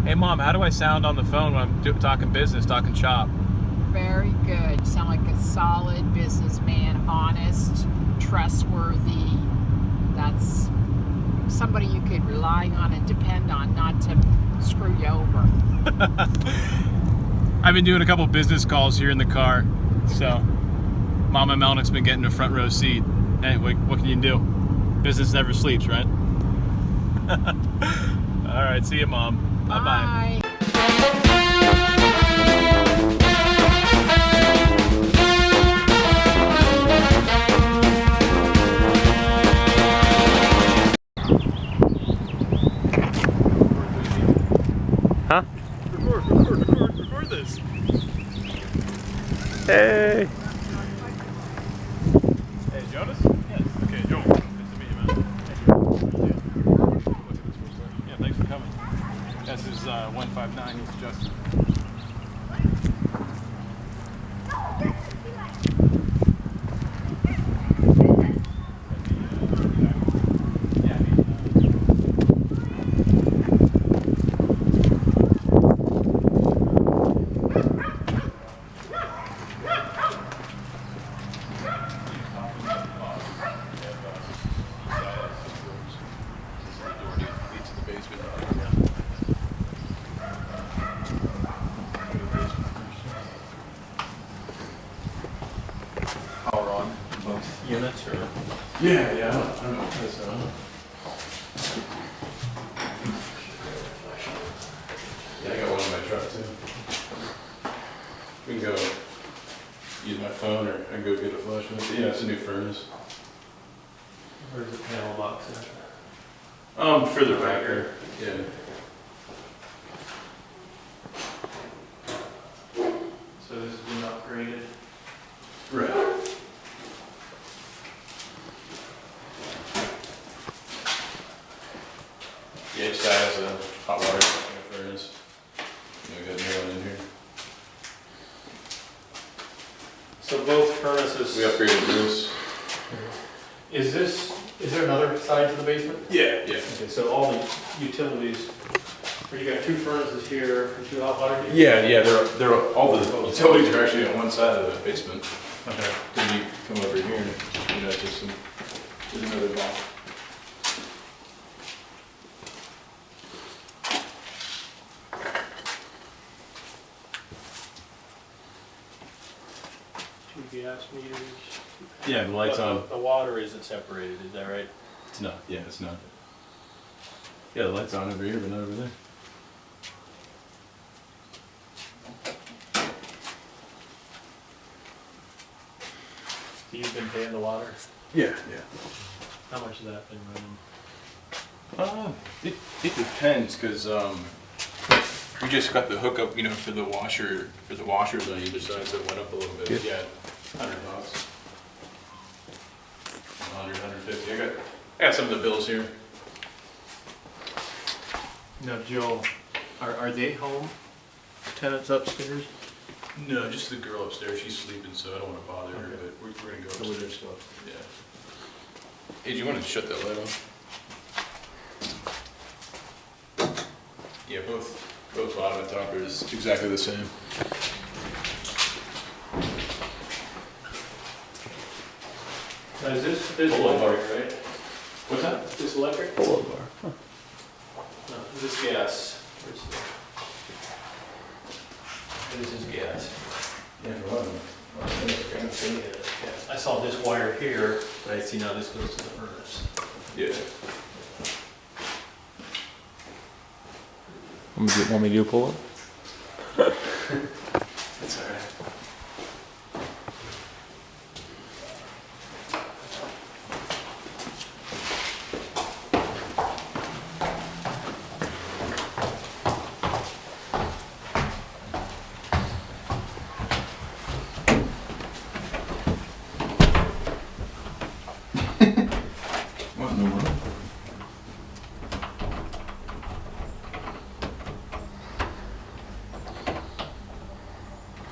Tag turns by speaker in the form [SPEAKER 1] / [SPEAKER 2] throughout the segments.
[SPEAKER 1] Hey, Mom, how do I sound on the phone when I'm talking business, talking shop?
[SPEAKER 2] Very good. You sound like a solid businessman, honest, trustworthy. That's somebody you could rely on and depend on, not to screw you over.
[SPEAKER 1] I've been doing a couple business calls here in the car, so Mama Melnick's been getting a front row seat. Hey, what can you do? Business never sleeps, right? All right, see you, Mom. Bye-bye. Huh? Record this. Hey. Hey, Jonas? Yes. Okay, Joel. Nice to meet you, man. Yeah, thanks for coming. This is 159. He's Justin. Power on both units, or? Yeah, I don't know if this Yeah, I got one in my truck too. We can go use my phone, or I can go get a flash with it. Yeah, it's a new furnace.
[SPEAKER 3] Where's the panel box at?
[SPEAKER 1] Further back here. Yeah.
[SPEAKER 3] So this has been upgraded.
[SPEAKER 1] Right. Yeah, each guy has a hot water tank and a furnace. We got a new one in here.
[SPEAKER 3] So both furnaces.
[SPEAKER 1] We upgraded this.
[SPEAKER 3] Is there another side to the basement?
[SPEAKER 1] Yeah.
[SPEAKER 3] Okay, so all the utilities, where you got two furnaces here and two hot water heaters?
[SPEAKER 1] Yeah, they're all the utilities are actually on one side of the basement.
[SPEAKER 3] Okay.
[SPEAKER 1] Then you come over here and, it's just there's another box.
[SPEAKER 3] Two gas meters.
[SPEAKER 1] Yeah, the lights on.
[SPEAKER 3] The water isn't separated, is that right?
[SPEAKER 1] It's not. Yeah, it's not. Yeah, the lights on over here, but not over there.
[SPEAKER 3] So you've been paying the water?
[SPEAKER 1] Yeah.
[SPEAKER 3] How much has that been running?
[SPEAKER 1] It depends, cause we just got the hookup, for the washers on either side, so it went up a little bit. Yeah, $100. 100, 150. I got some of the bills here.
[SPEAKER 3] Now, Joe, are they home? Tenants upstairs?
[SPEAKER 1] No, just the girl upstairs. She's sleeping, so I don't want to bother her.
[SPEAKER 3] Okay.
[SPEAKER 1] But we're gonna go
[SPEAKER 3] So with their
[SPEAKER 1] upstairs.
[SPEAKER 3] stuff.
[SPEAKER 1] Yeah. Hey, do you want to shut that light off? Yeah, both bottom and top are exactly the same.
[SPEAKER 3] Now, is this
[SPEAKER 1] Hold on,
[SPEAKER 3] electric, right?
[SPEAKER 1] What's that?
[SPEAKER 3] Is this electric?
[SPEAKER 1] Pull bar.
[SPEAKER 3] No, this is gas. This is gas.
[SPEAKER 1] Yeah, for one.
[SPEAKER 3] I saw this wire here, but I see now this goes to the furnace.
[SPEAKER 1] Yeah.
[SPEAKER 4] Want me to pull it?
[SPEAKER 1] That's all right. What in the world?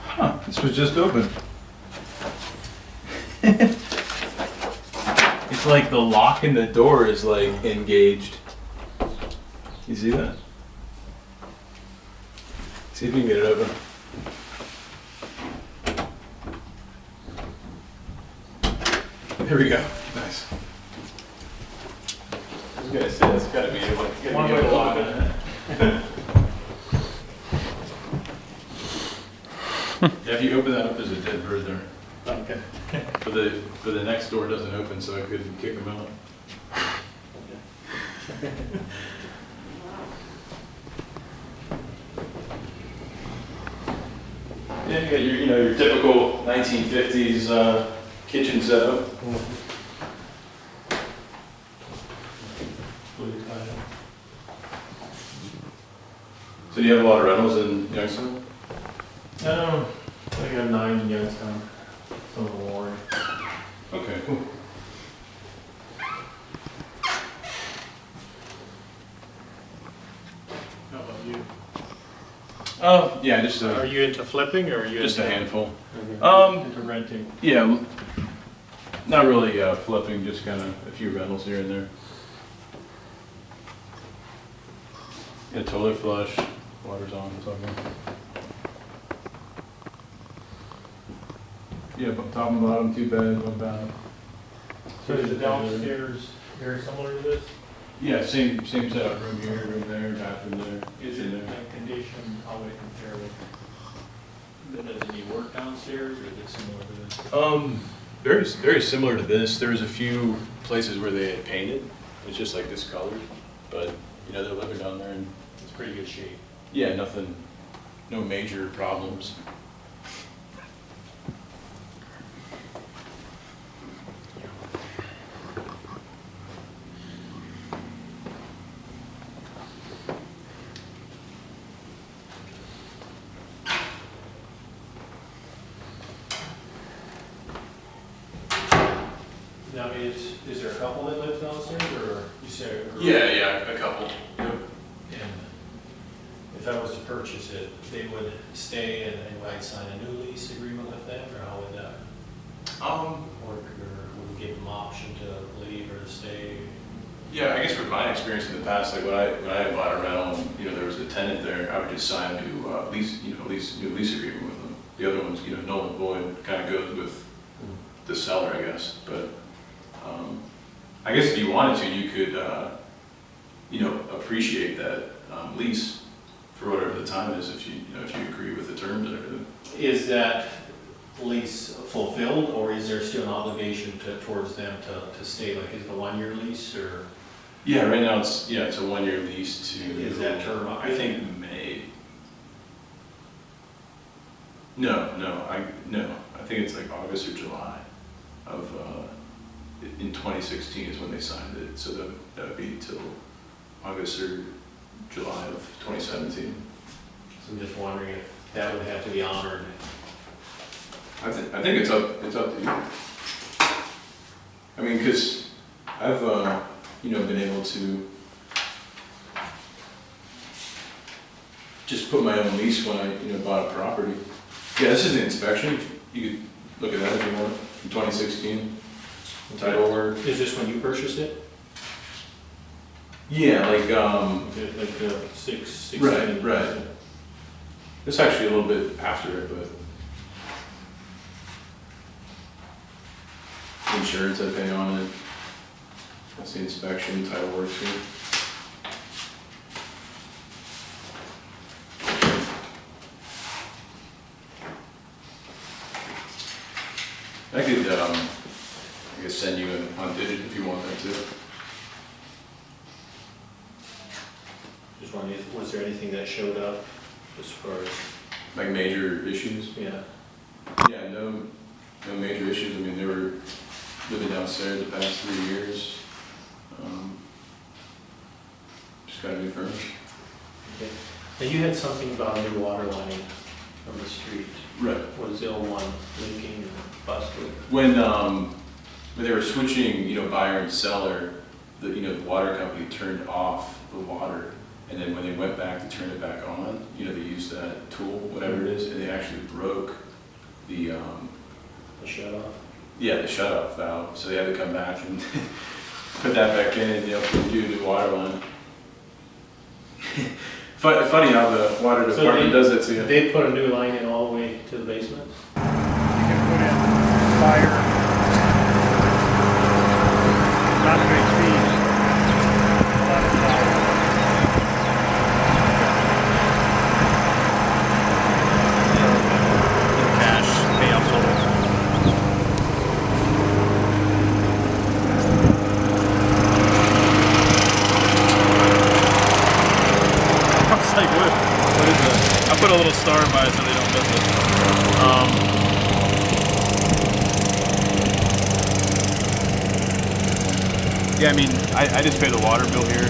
[SPEAKER 1] Huh, this was just open. It's like the lock in the door is like engaged. You see that? See if you can get it open. Here we go. Nice. I was gonna say that's gotta be able to
[SPEAKER 3] One way to lock it.
[SPEAKER 1] Yeah, if you open that up, there's a dead bird there.
[SPEAKER 3] Okay.
[SPEAKER 1] But the next door doesn't open, so I couldn't kick him out. Yeah, you got your, your typical 1950s kitchen setup. So do you have a lot of rentals in Youngstown?
[SPEAKER 3] I got 9 in Youngstown, some of them Warren.
[SPEAKER 1] Okay, cool.
[SPEAKER 3] How about you?
[SPEAKER 1] Oh, yeah, just
[SPEAKER 3] Are you into flipping or are you
[SPEAKER 1] just a
[SPEAKER 3] into,
[SPEAKER 1] handful.
[SPEAKER 3] into renting?
[SPEAKER 1] Yeah, not really flipping, just kind of a few rentals here and there. Yeah, toilet flush, water's on, it's all good. Yeah, but top and bottom, 2 beds, 1 bath.
[SPEAKER 3] So is the downstairs very similar to this?
[SPEAKER 1] Yeah, same setup, room here, room there, bathroom there.
[SPEAKER 3] Is it in condition, how would it compare with, does it need work downstairs or is it similar to this?
[SPEAKER 1] Very similar to this. There was a few places where they had painted. It's just like this color, but they're living down there and
[SPEAKER 3] It's pretty good shape.
[SPEAKER 1] yeah, nothing, no major problems.
[SPEAKER 3] Now, is there a couple that lives downstairs or you say?
[SPEAKER 1] Yeah, a couple. Yep.
[SPEAKER 3] And if I was to purchase it, they would stay and I'd sign a new lease agreement with them, or how would that work? Or would we give them option to leave or to stay?
[SPEAKER 1] Yeah, I guess from my experience in the past, like when I had bought a rental and there was a tenant there, I would just sign a new new lease agreement with them. The other ones, null and void, kind of goes with the seller, I guess. But I guess if you wanted to, you could appreciate that lease for whatever the time is, if you agree with the terms and everything.
[SPEAKER 3] Is that lease fulfilled, or is there still an obligation towards them to stay? Like, is it a 1-year lease, or?
[SPEAKER 1] Yeah, right now it's a 1-year lease to.
[SPEAKER 3] Is that term up?
[SPEAKER 1] I think May. No. I think it's like August or July of in 2016 is when they signed it. So that would be till August or July of 2017.
[SPEAKER 3] So I'm just wondering if that would have to be honored.
[SPEAKER 1] I think it's up to you. I mean, because I've been able to just put my own lease when I bought a property. Yeah, this is an inspection. You could look at that if you want. From 2016, title work.
[SPEAKER 3] Is this when you purchased it?
[SPEAKER 1] Yeah, like
[SPEAKER 3] Like the 616?
[SPEAKER 1] Right. It's actually a little bit after it, but insurance I pay on it. That's the inspection, title works here. I could, I guess send you on digit if you want that too.
[SPEAKER 3] Just wondering, was there anything that showed up as far as,
[SPEAKER 1] Like major issues?
[SPEAKER 3] yeah?
[SPEAKER 1] Yeah, no major issues. I mean, they were living downstairs the past 3 years. Just got a new furnace.
[SPEAKER 3] Okay. Now, you had something about a new water line from the street.
[SPEAKER 1] Right.
[SPEAKER 3] Was L1 leaking or busted?
[SPEAKER 1] When they were switching, buyer and seller, the water company turned off the water, and then when they went back to turn it back on, they used that tool, whatever it is, and they actually broke the
[SPEAKER 3] The shut off?
[SPEAKER 1] the shut-off valve. So they had to come back and put that back in and do a new water line. Funny how the water
[SPEAKER 3] So
[SPEAKER 1] department does it to you.
[SPEAKER 3] They put a new line in all the way to the basement?
[SPEAKER 4] You can put in fire, not great fees, a lot of power.
[SPEAKER 5] Cash payout total. I was like, what is that? I put a little star by it so they don't miss it. Yeah, I mean, I just pay the water bill here.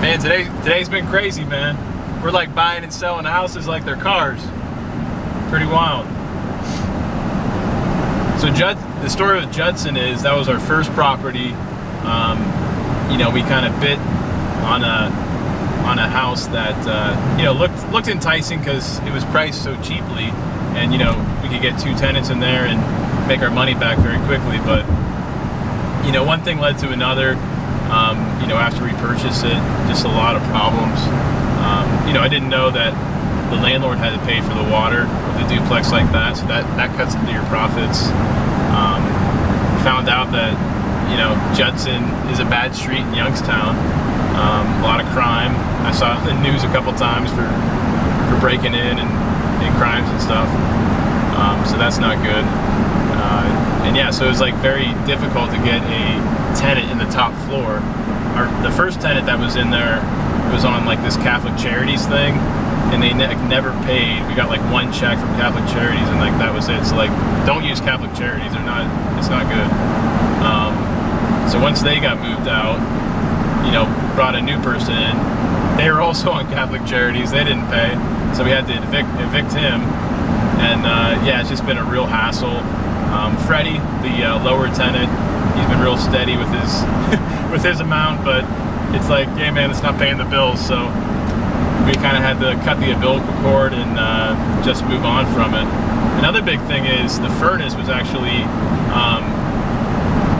[SPEAKER 6] Man, today's been crazy, man. We're like buying and selling houses like they're cars. Pretty wild. So the story with Judson is that was our first property. You know, we kind of bit on a house that you know looked enticing because it was priced so cheaply, and you know we could get 2 tenants in there and make our money back very quickly. But you know, one thing led to another. You know, after we purchased it, just a lot of problems. You know, I didn't know that the landlord had to pay for the water with a duplex like that, so that cuts into your profits. Found out that, you know, Judson is a bad street in Youngstown. A lot of crime. I saw it in the news a couple times for breaking in and crimes and stuff. So that's not good. And yeah, so it was like very difficult to get a tenant in the top floor. The first tenant that was in there was on like this Catholic Charities thing, and they never paid. We got like 1 check from Catholic Charities, and like that was it. So like, don't use Catholic Charities. It's not good. So once they got moved out, you know, brought a new person in. They were also on Catholic Charities. They didn't pay, so we had to evict him. And yeah, it's just been a real hassle. Freddie, the lower tenant, he's been real steady with his with his amount, but it's like, hey man, it's not paying the bills, so we kind of had to cut the umbilical cord and just move on from it. Another big thing is the furnace was actually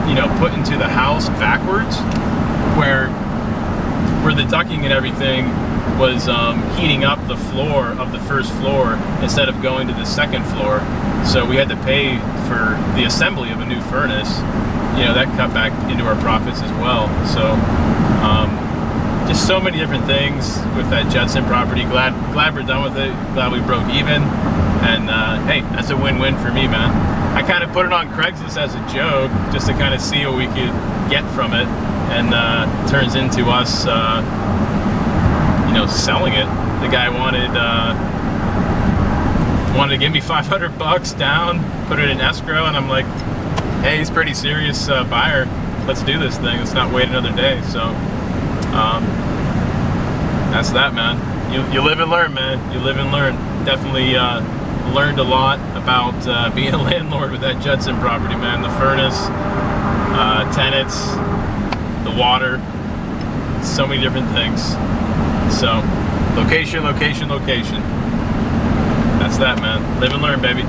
[SPEAKER 6] you know, put into the house backwards, where the ducting and everything was heating up the floor of the first floor instead of going to the second floor. So we had to pay for the assembly of a new furnace. You know, that cut back into our profits as well. So just so many different things with that Judson property. Glad we're done with it. Glad we broke even. And hey, that's a win-win for me, man. I kind of put it on Craigslist as a joke, just to kind of see what we could get from it, and turns into us, you know, selling it. The guy wanted to give me $500 down, put it in escrow, and I'm like, hey, he's a pretty serious buyer. Let's do this thing. Let's not wait another day. So that's that, man. You live and learn, man. You live and learn. Definitely learned a lot about being a landlord with that Judson property, man. The furnace, tenants, the water, so many different things. So location, location, location. That's that, man. Live and learn, baby.